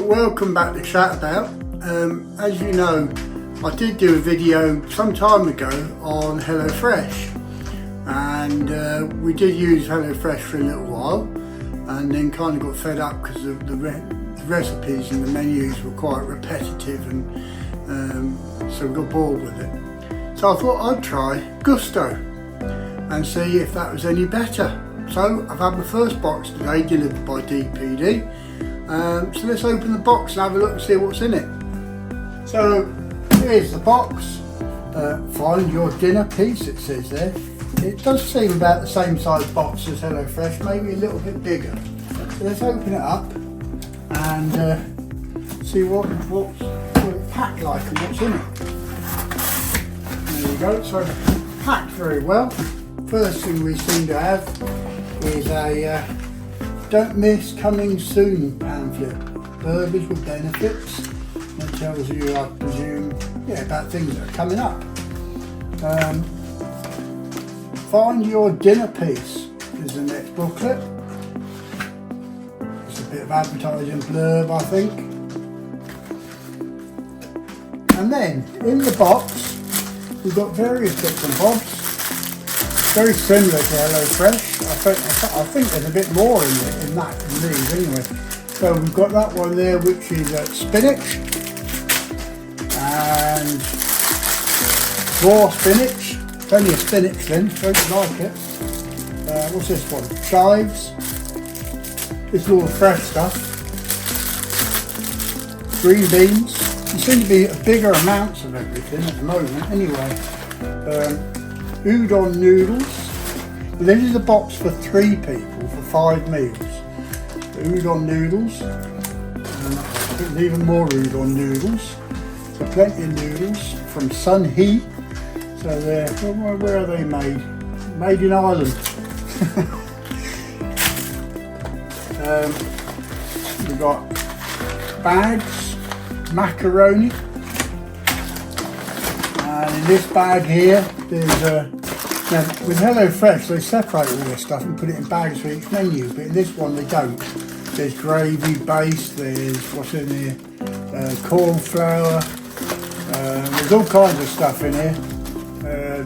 welcome back to Chat About. As you know, I did do a video some time ago on HelloFresh, and we did use HelloFresh for a little while and then kind of got fed up because the recipes and the menus were quite repetitive, and so we got bored with it. So I thought I'd try Gousto and see if that was any better. So I've had my first box today delivered by DPD. So let's open the box and have a look and see what's in it. So here's the box. Find your dinner piece, it says there. It does seem about the same size box as HelloFresh, maybe a little bit bigger. So let's open it up and see what it's packed like and what's in it. There you go, so packed very well. First thing we seem to have is a don't miss coming soon pamphlet. Burgers with benefits. That tells you, I presume, about things that are coming up. Find your dinner piece is the next booklet. It's a bit of advertising blurb, I think. And then in the box we've got various bits and bobs. Very similar to HelloFresh. I think there's a bit more in these anyway. So we've got that one there, which is spinach and raw spinach. It's only a spinach then, so if you like it. What's this one? Chives. This is all the fresh stuff. Green beans. There seem to be bigger amounts of everything at the moment anyway. Udon noodles. This is a box for 3 people for 5 meals. Udon noodles. I think there's even more udon noodles. So plenty of noodles from Sun Hee. So they're, where are they made? Made in Ireland. We've got bags, macaroni. And in this bag here, there's now with HelloFresh they separate all this stuff and put it in bags for each menu, but in this one they don't. There's gravy base, there's what's in here, corn flour, there's all kinds of stuff in here,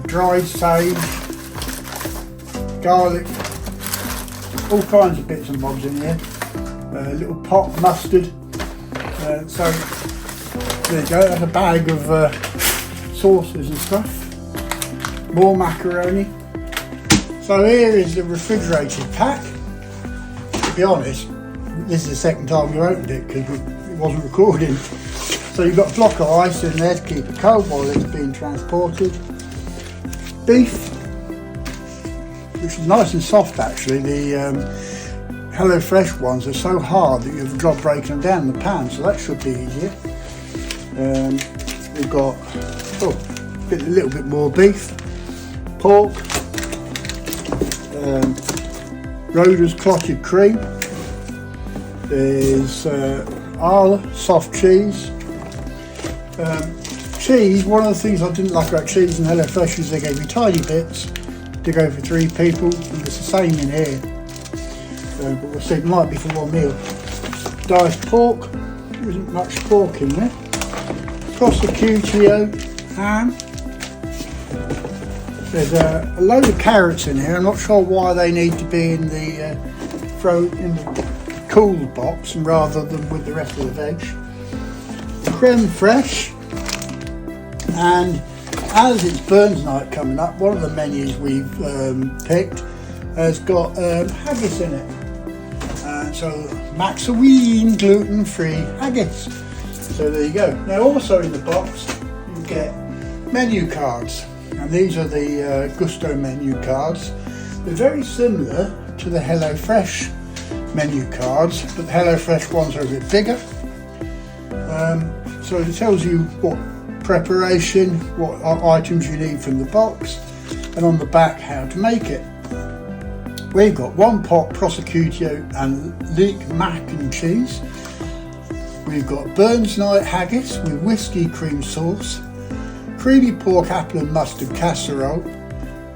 dried sage, garlic, all kinds of bits and bobs in here, little pot mustard, so there you go, that's a bag of sauces and stuff. More macaroni. So here is the refrigerated pack. To be honest, this is the second time we opened it because it wasn't recording. So you've got a block of ice in there to keep it cold while it's being transported. Beef, which is nice and soft actually. The HelloFresh ones are so hard that you have a job breaking them down in the pan, so that should be easier. We've got a little bit more beef. Pork, Roda's clotted cream, there's Arla soft cheese. Cheese, one of the things I didn't like about cheese and HelloFresh is they gave me tiny bits to go for 3 people, and it's the same in here, but we'll see, it might be for 1 meal. Diced pork, there isn't much pork in there. Prosciutto, ham. There's a load of carrots in here. I'm not sure why they need to be in the cooled box and rather than with the rest of the veg. Creme fraiche, and as it's Burns night coming up, one of the menus we've picked has got haggis in it. So Maxaween gluten-free haggis. So there you go. Now also in the box you get menu cards. And these are the Gousto menu cards. They're very similar to the HelloFresh menu cards, but the HelloFresh ones are a bit bigger. So it tells you what preparation, what items you need from the box, and on the back how to make it. We've got 1 pot prosciutto and leek mac and cheese. We've got Burns night haggis with whiskey cream sauce, creamy pork apple and mustard casserole,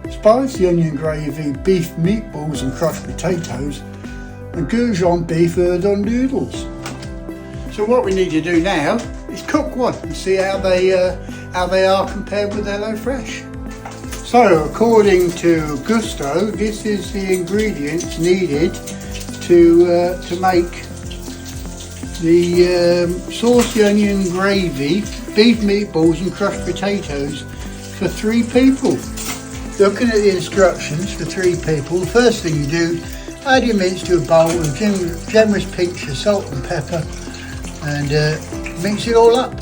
spicy onion gravy, beef meatballs and crushed potatoes, and Goujon beef udon noodles. So what we need to do now is cook one and see how they are compared with HelloFresh. So according to Gousto, this is the ingredients needed to make the saucy onion gravy, beef meatballs and crushed potatoes for 3 people. Looking at the instructions for 3 people, the first thing you do, add your mince to a bowl and generous pinch of salt and pepper and mix it all up.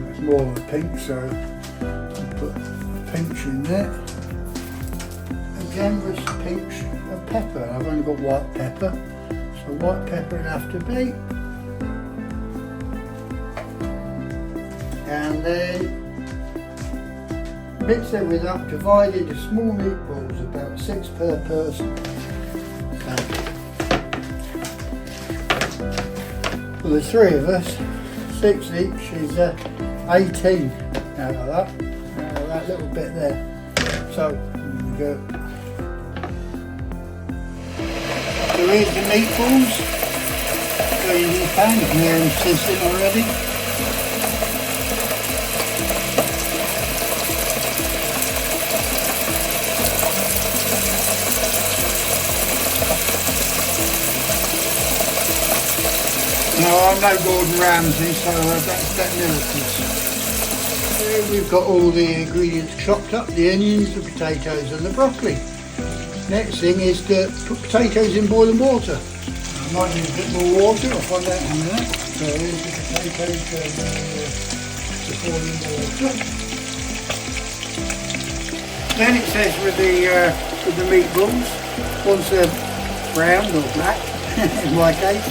It's more of a pinch, so I'll put a pinch in there. A generous pinch of pepper. I've only got white pepper, so white pepper it'll have to be. And then mix everything up, divide into small meatballs, about 6 per person. Okay. For the 3 of us, 6 each is 18 out of that little bit there. So, here we go. So here's the meatballs. Going in the pan, you can hear them sizzling already. No, I'm no Gordon Ramsay, so that's that miracles. Here we've got all the ingredients chopped up, the onions, the potatoes and the broccoli. Next thing is to put potatoes in boiling water. I might need a bit more water, I'll find out in a minute. So here's the potatoes going to boiling water. Then it says with the meatballs, once they're brown or black, in my case,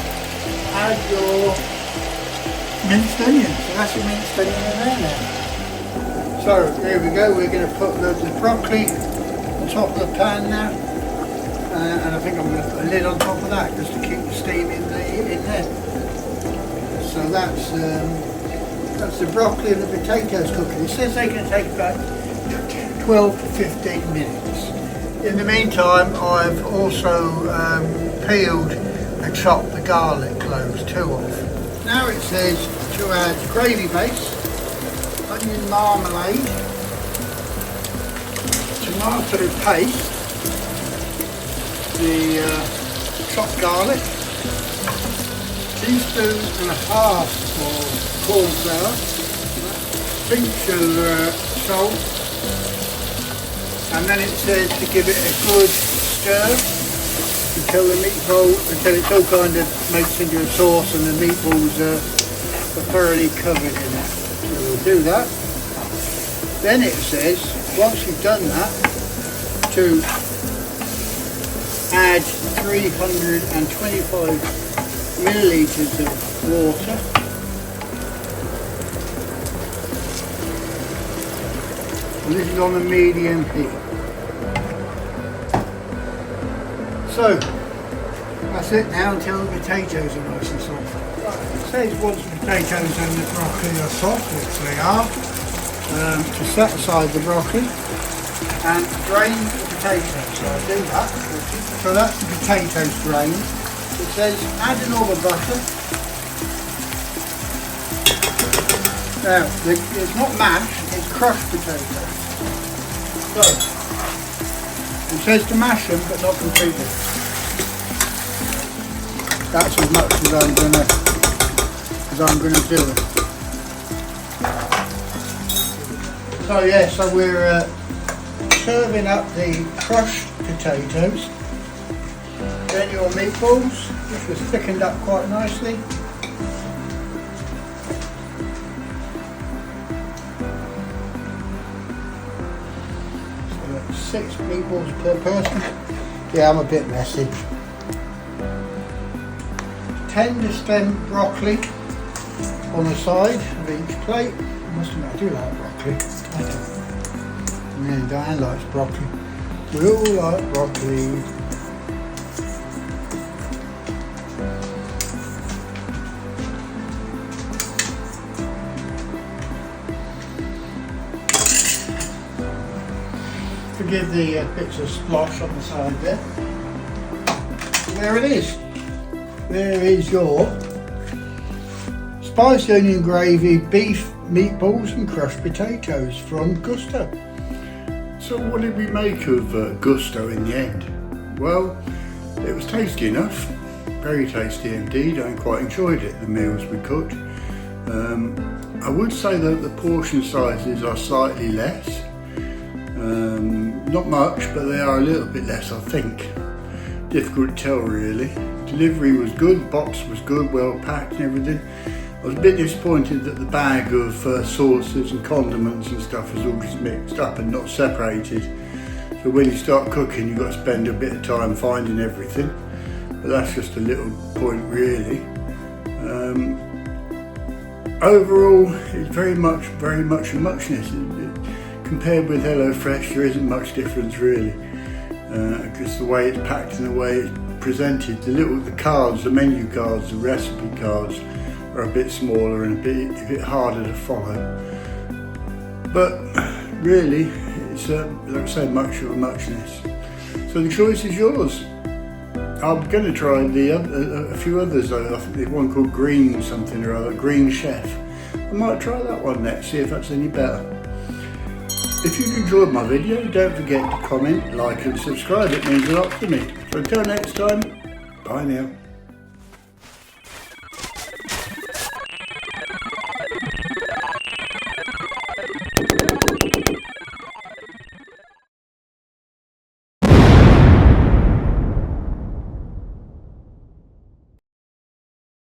add your minced onion. So that's your minced onion in there now. So here we go, we're going to put the broccoli on top of the pan now. And I think I'm going to put a lid on top of that just to keep the steam in there. So that's the broccoli and the potatoes cooking. It says they're going to take about 12 to 15 minutes. In the meantime, I've also peeled and chop the garlic cloves too off. Now it says to add gravy base, onion marmalade, tomato paste, the chopped garlic, teaspoon and a half of corn flour, pinch of salt, and then it says to give it a good stir until it's all kind of makes into a sauce and the meatballs are thoroughly covered in it. So we'll do that. Then it says, once you've done that, to add 325 millilitres of water. And this is on a medium heat. So, that's it now until the potatoes are nice and soft. It says once the potatoes and the broccoli are soft, which they are, to set aside the broccoli and drain the potatoes. So I do that. So that's the potatoes drained. It says add another butter. Now, it's not mashed, it's crushed potatoes. So, it says to mash them, but not completely. That's as much as I'm gonna do it. So yeah, so we're serving up the crushed potatoes. Then your meatballs, which was thickened up quite nicely. So that's 6 meatballs per person. Yeah, I'm a bit messy. Tender stem broccoli on the side of each plate. I must admit, I do like broccoli. I do. Yeah, Diane likes broccoli. We all like broccoli. forgive the bits of splosh on the side there. There it is. There is your spiced onion gravy, beef, meatballs and crushed potatoes from Gousto. So what did we make of Gousto in the end? Well, it was tasty enough, very tasty indeed. I quite enjoyed it, the meals we cooked. I would say that the portion sizes are slightly less. Not much, but they are a little bit less, I think. Difficult to tell really. Delivery was good, the box was good, well packed and everything. I was a bit disappointed that the bag of sauces and condiments and stuff was all just mixed up and not separated. So when you start cooking, you've got to spend a bit of time finding everything. But that's just a little point really. Overall, it's very much a muchness. Compared with HelloFresh, there isn't much difference really. Because the way it's packed and the way it's presented, the cards, the menu cards, the recipe cards are a bit smaller and a bit harder to follow. But really, it's like I say, much of a muchness. So the choice is yours. I'm going to try a few others though. I think there's one called Green something or other, Green Chef. I might try that one next, see if that's any better. If you've enjoyed my video, don't forget to comment, like and subscribe. It means a lot to me. So until next time, bye now.